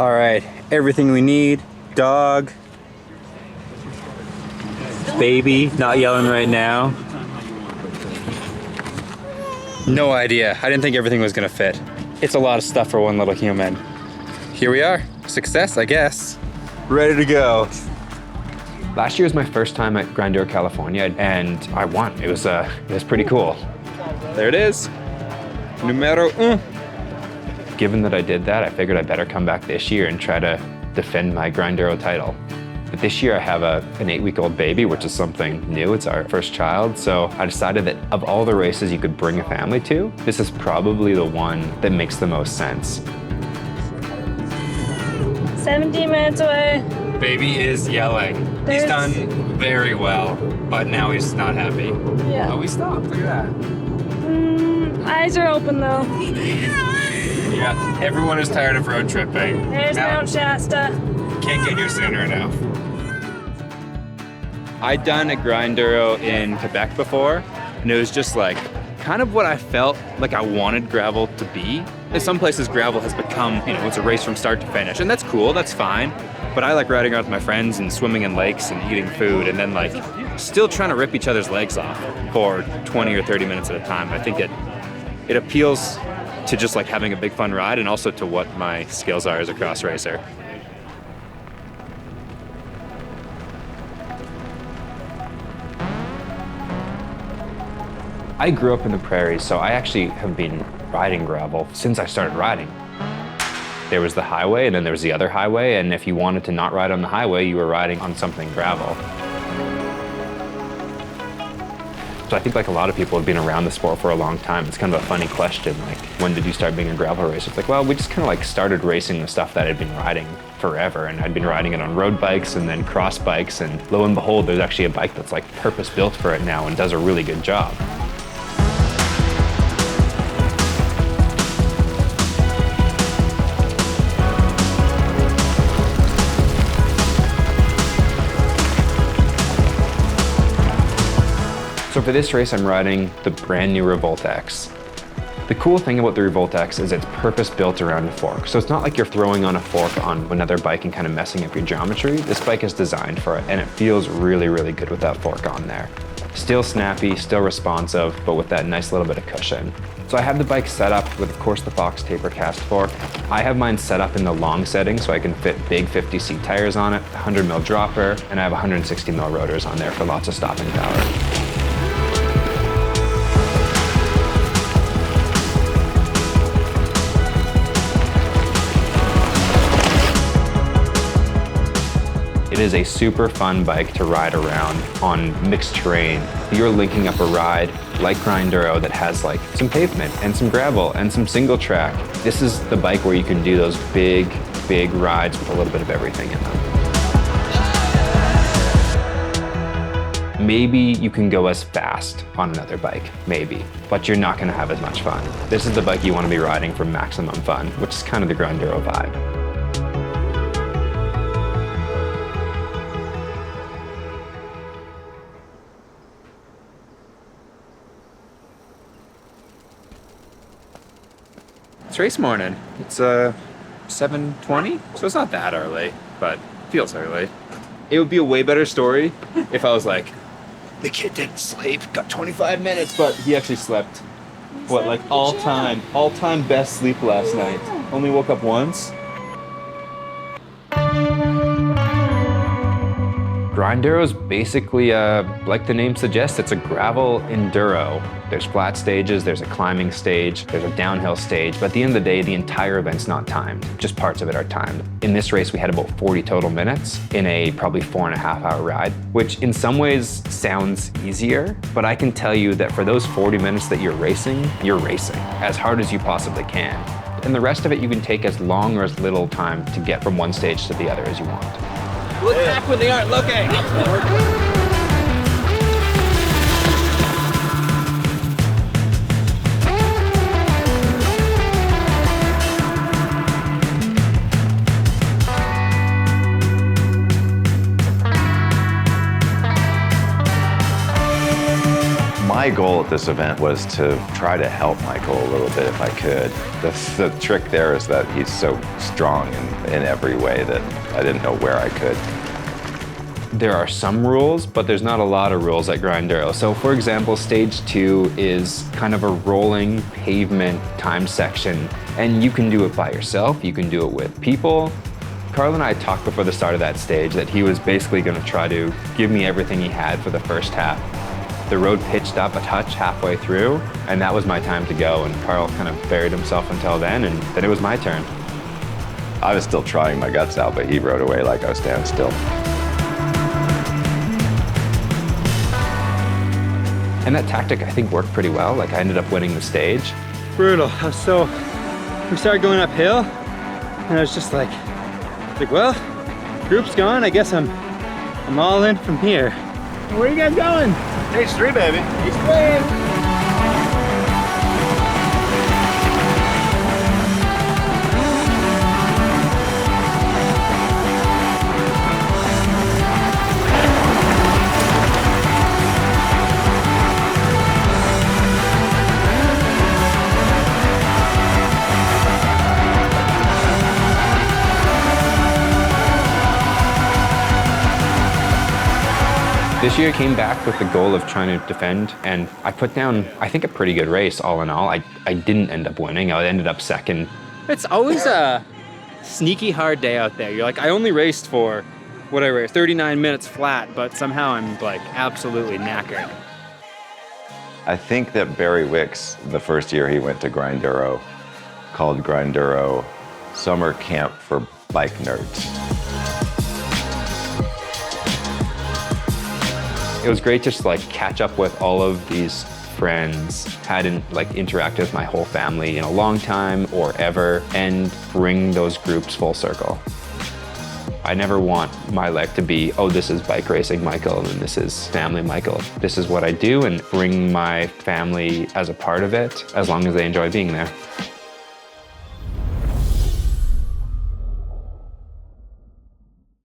All right, everything we need. Dog. Baby, not yelling right now. No idea. I didn't think everything was gonna fit. It's a lot of stuff for one little human. Here we are. Success, I guess. Ready to go. Last year was my first time at Grinduro California, and I won. It was pretty cool. There it is. Numero un. Given that I did that, I figured I better come back this year and try to defend my Grinduro title. But this year I have an 8-week-old baby, which is something new. It's our first child. So I decided that of all the races you could bring a family to, this is probably the one that makes the most sense. 17 minutes away. Baby is yelling. He's done very well, but now he's not happy. Yeah. Oh, he stopped. Look at that. Eyes are open though. Yeah, everyone is tired of road tripping. There's Mount Shasta. Can't get here sooner enough. I'd done a Grinduro in Quebec before, and it was just like kind of what I felt like I wanted gravel to be. In some places, gravel has become, it's a race from start to finish, and that's cool, that's fine. But I like riding around with my friends and swimming in lakes and eating food, and then like still trying to rip each other's legs off for 20 or 30 minutes at a time. I think it appeals to just like having a big fun ride, and also to what my skills are as a cross racer. I grew up in the prairies, so I actually have been riding gravel since I started riding. There was the highway, and then there was the other highway, and if you wanted to not ride on the highway, you were riding on something gravel. So I think like a lot of people have been around the sport for a long time. It's kind of a funny question, like, when did you start being a gravel racer? It's like, well, we just kind of like started racing the stuff that I'd been riding forever, and I'd been riding it on road bikes and then cross bikes, and lo and behold, there's actually a bike that's like purpose-built for it now and does a really good job. So for this race, I'm riding the brand new Revolt X. The cool thing about the Revolt X is it's purpose-built around a fork. So it's not like you're throwing on a fork on another bike and kind of messing up your geometry. This bike is designed for it, and it feels really, really good with that fork on there. Still snappy, still responsive, but with that nice little bit of cushion. So I have the bike set up with, of course, the Fox taper cast fork. I have mine set up in the long setting so I can fit big 50C tires on it, 100mm dropper, and I have 160mm rotors on there for lots of stopping power. It is a super fun bike to ride around on mixed terrain. You're linking up a ride like Grinduro that has like some pavement and some gravel and some single track. This is the bike where you can do those big, big rides with a little bit of everything in them. Maybe you can go as fast on another bike, maybe, but you're not gonna have as much fun. This is the bike you wanna be riding for maximum fun, which is kind of the Grinduro vibe. It's race morning. It's 7:20, so it's not that early, but feels early. It would be a way better story if I was like, the kid didn't sleep, got 25 minutes, but he actually slept. What, like all-time best sleep last night. Only woke up once. Grinduro is basically, like the name suggests, it's a gravel enduro. There's flat stages, there's a climbing stage, there's a downhill stage, but at the end of the day, the entire event's not timed. Just parts of it are timed. In this race, we had about 40 total minutes in a probably 4.5-hour ride, which in some ways sounds easier, but I can tell you that for those 40 minutes that you're racing as hard as you possibly can. And the rest of it, you can take as long or as little time to get from one stage to the other as you want. Look back when they aren't looking. My My goal at this event was to try to help Michael a little bit if I could. The trick there is that he's so strong in every way that I didn't know where I could. There are some rules, but there's not a lot of rules at Grinduro. So for example, stage 2 is kind of a rolling pavement time section, and you can do it by yourself, you can do it with people. Carl and I talked before the start of that stage that he was basically going to try to give me everything he had for the first half. The road pitched up a touch halfway through, and that was my time to go, and Carl kind of buried himself until then, and then it was my turn. I was still trying my guts out, but he rode away like I was standing still. And that tactic, I think, worked pretty well. Like, I ended up winning the stage. Brutal. We started going uphill, and I was just like, well, group's gone. I guess I'm all in from here. Where are you guys going? Stage 3, baby. Stage 3. This year I came back with the goal of trying to defend, and I put down, I think, a pretty good race all in all. I didn't end up winning, I ended up second. It's always a sneaky hard day out there. You're like, I only raced for, what I raced, 39 minutes flat, but somehow I'm like absolutely knackered. I think that Barry Wicks, the first year he went to Grinduro, called Grinduro Summer Camp for Bike Nerds. It was great just to like catch up with all of these friends. Hadn't like interacted with my whole family in a long time or ever, and bring those groups full circle. I never want my life to be, oh, this is bike racing Michael and this is family Michael. This is what I do, and bring my family as a part of it as long as they enjoy being there.